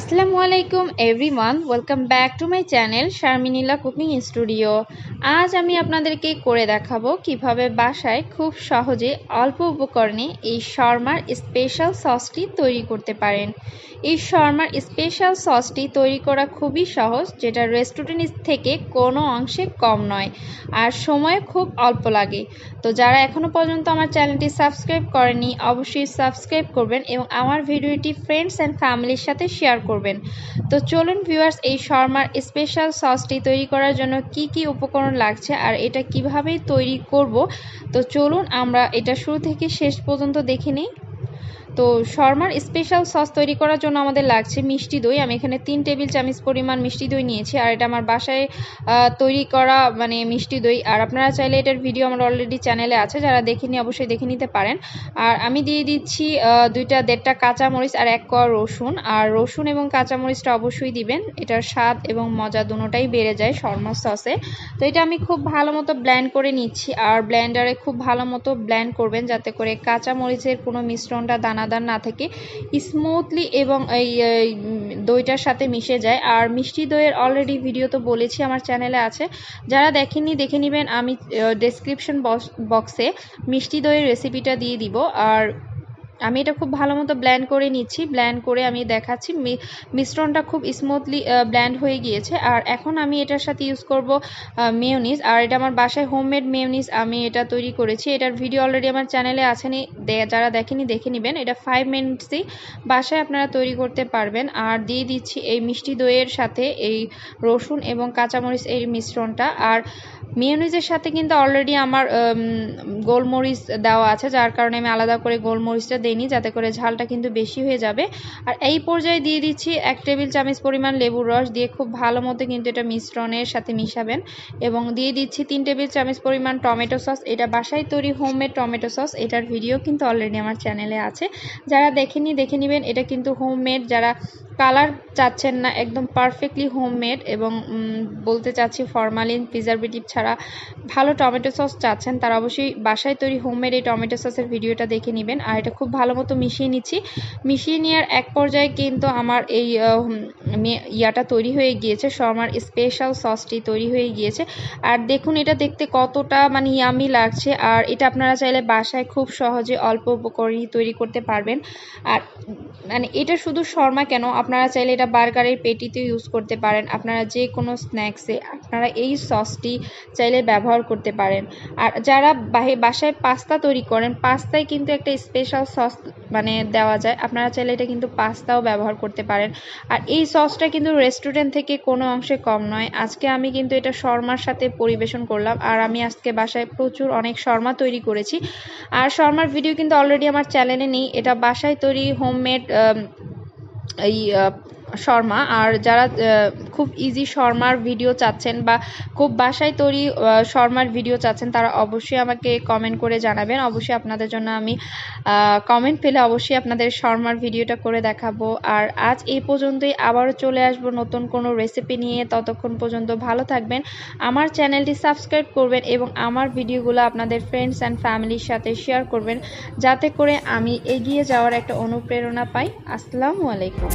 আসসালামু আলাইকুম everyone, welcome back to my channel Sharminila cooking studio. আজ আমি আপনাদেরকে করে দেখাবো কিভাবে বাসায় খুব সহজে অল্প উপকরণে এই শর্মার স্পেশাল সসটি তৈরি করতে পারেন। এই শর্মার স্পেশাল সসটি তৈরি করা খুবই সহজ, যেটা রেস্টুরেন্ট থেকে কোনো অংশে কম নয় আর সময় খুব অল্প লাগে। তো যারা এখনও পর্যন্ত আমার চ্যানেলটি সাবস্ক্রাইব করেনি অবশ্যই সাবস্ক্রাইব করবেন এবং আমার ভিডিওটি ফ্রেন্ডস অ্যান্ড ফ্যামিলির সাথে শেয়ার করবেন। তো চলুন ভিউয়ার্স, এই শর্মার স্পেশাল সসটি তৈরি করার জন্য কি কি উপকরণ লাগছে আর এটা কিভাবে তৈরি করব, তো চলুন আমরা এটা শুরু থেকে শেষ পর্যন্ত দেখে নিই। তো শর্মার স্পেশাল সস তৈরি করার জন্য আমাদের লাগছে মিষ্টি দই। আমি এখানে 3 টেবিল চামচ পরিমাণ মিষ্টি দই নিয়েছি, আর এটা আমার বাসায় তৈরি করা মিষ্টি দই। আর আপনারা চাইলে এটার ভিডিও আমার অলরেডি চ্যানেলে আছে, যারা দেখেনি অবশ্যই দেখে নিতে পারেন। আর আমি দিয়ে দিচ্ছি 2.5টা কাঁচামরিচ আর 1 কোয়া রসুন। আর রসুন এবং কাঁচামরিচটা অবশ্যই দিবেন, এটার স্বাদ এবং মজা দুটোটাই বেড়ে যায় শর্মার সসে। তো এটা আমি খুব ভালো মতো ব্লেন্ড করে নিচ্ছি, আর ব্লেন্ডারে খুব ভালো মতো ব্লেন্ড করবেন যাতে করে কাঁচামরিচের কোনো মিশ্রণটা দানাদার না থাকে, স্মুথলি এবং এই দইটার সাথে মিশে যায়। আর মিষ্টি দইয়ের অলরেডি ভিডিও তো বলেছি আমার চ্যানেলে আছে, যারা দেখেননি দেখে নেবেন। আমি ডেসক্রিপশন বক্সে মিষ্টি দইয়ের রেসিপিটা দিয়ে দিব। আর আমি এটা খুব ভালো মতো ব্লেন্ড করে নিচ্ছি, ব্লেন্ড করে আমি দেখাচ্ছি মিশ্রণটা খুব স্মুথলি ব্লেন্ড হয়ে গিয়েছে। আর এখন আমি এটার সাথে ইউজ করব মেয়োনিজ। আর এটা আমার বাসায় হোমমেড মেয়োনিজ আমি এটা তৈরি করেছি, এটার ভিডিও অলরেডি আমার চ্যানেলে আছে, যারা দেখেনি দেখে নেবেন। এটা 5 মিনিটসই বাসায় আপনারা তৈরি করতে পারবেন। আর দিয়ে দিচ্ছি এই মিষ্টি দইয়ের সাথে এই রসুন এবং কাঁচামরিচ এর মিশ্রণটা। আর মেয়োনিজের সাথে কিন্তু অলরেডি আমার গোলমরিচ দেওয়া আছে, যার কারণে আমি আলাদা করে গোলমরিচটা দেইনি, যাতে করে ঝালটা কিন্তু বেশি হয়ে যাবে। আর এই পর্যায়ে দিয়ে দিচ্ছি 1 টেবিল চামচ পরিমাণ লেবুর রস, দিয়ে খুব ভালো মতো কিন্তু এটা মিশ্রণের সাথে মিশাবেন। এবং দিয়ে দিচ্ছি 3 টেবিল চামচ পরিমাণ টমেটো সস। এটা বাসায় তৈরি হোমমেড টমেটো সস, এটার ভিডিও কিন্তু অলরেডি আমার চ্যানেলে আছে, যারা দেখেনি দেখে নেবেন। এটা কিন্তু হোমমেড, যারা কালার চাচ্ছেন না, একদম পারফেক্টলি হোমমেড এবং বলতে চাচ্ছি ফরমালিন প্রিজারভেটিভ ছাড়া ভালো টমেটো সস চাচ্ছেন, তারা অবশ্যই বাসায় তৈরি হোমমেড এই টমেটো সসের ভিডিওটা দেখে নেবেন। আর এটা খুব ভালো মতো মিশিয়ে নিচ্ছি। মিশিয়ে নেওয়ার এক পর্যায়ে কিন্তু আমার এই ইয়াটা তৈরি হয়ে গিয়েছে, শর্মার স্পেশাল সসটি তৈরি হয়ে গিয়েছে। আর দেখুন এটা দেখতে কতটা ইয়ামি লাগছে। আর এটা আপনারা চাইলে বাসায় খুব সহজে অল্প উপকরণে তৈরি করতে পারবেন। আর এটা শুধু শর্মা কেন, আপনারা চাইলে এটা বার্গারের পেটিতে ইউজ করতে পারেন, আপনারা যে কোনো স্ন্যাক্সে আপনারা এই সসটি চাইলে ব্যবহার করতে পারেন। আর যারা বাসায় পাস্তা তৈরি করেন, পাস্তায় কিন্তু একটা স্পেশাল সস দেওয়া যায়, আপনারা চাইলে এটা কিন্তু পাস্তাও ব্যবহার করতে পারেন। আর এই সসটা কিন্তু রেস্টুরেন্ট থেকে কোনো অংশে কম নয়। আজকে আমি কিন্তু এটা শর্মার সাথে পরিবেশন করলাম, আর আমি আজকে বাসায় প্রচুর অনেক শর্মা তৈরি করেছি। আর শর্মার ভিডিও কিন্তু অলরেডি আমার চ্যানেলে নেই, এটা বাসায় তৈরি হোমমেড এই শর্মা। আর যারা খুব ইজি শর্মার ভিডিও চাচ্ছেন বা খুব বাসায় তৈরি শর্মার ভিডিও চাচ্ছেন, তারা অবশ্যই আমাকে কমেন্ট করে জানাবেন। অবশ্যই আপনাদের জন্য আমি কমেন্ট পেলে অবশ্যই আপনাদের শর্মার ভিডিওটা করে দেখাবো। আর আজ এই পর্যন্তই, আবারও চলে আসবো নতুন কোনো রেসিপি নিয়ে। ততক্ষণ পর্যন্ত ভালো থাকবেন, আমার চ্যানেলটি সাবস্ক্রাইব করবেন এবং আমার ভিডিওগুলো আপনাদের ফ্রেন্ডস অ্যান্ড ফ্যামিলির সাথে শেয়ার করবেন, যাতে করে আমি এগিয়ে যাওয়ার একটা অনুপ্রেরণা পাই। আসসালামু আলাইকুম।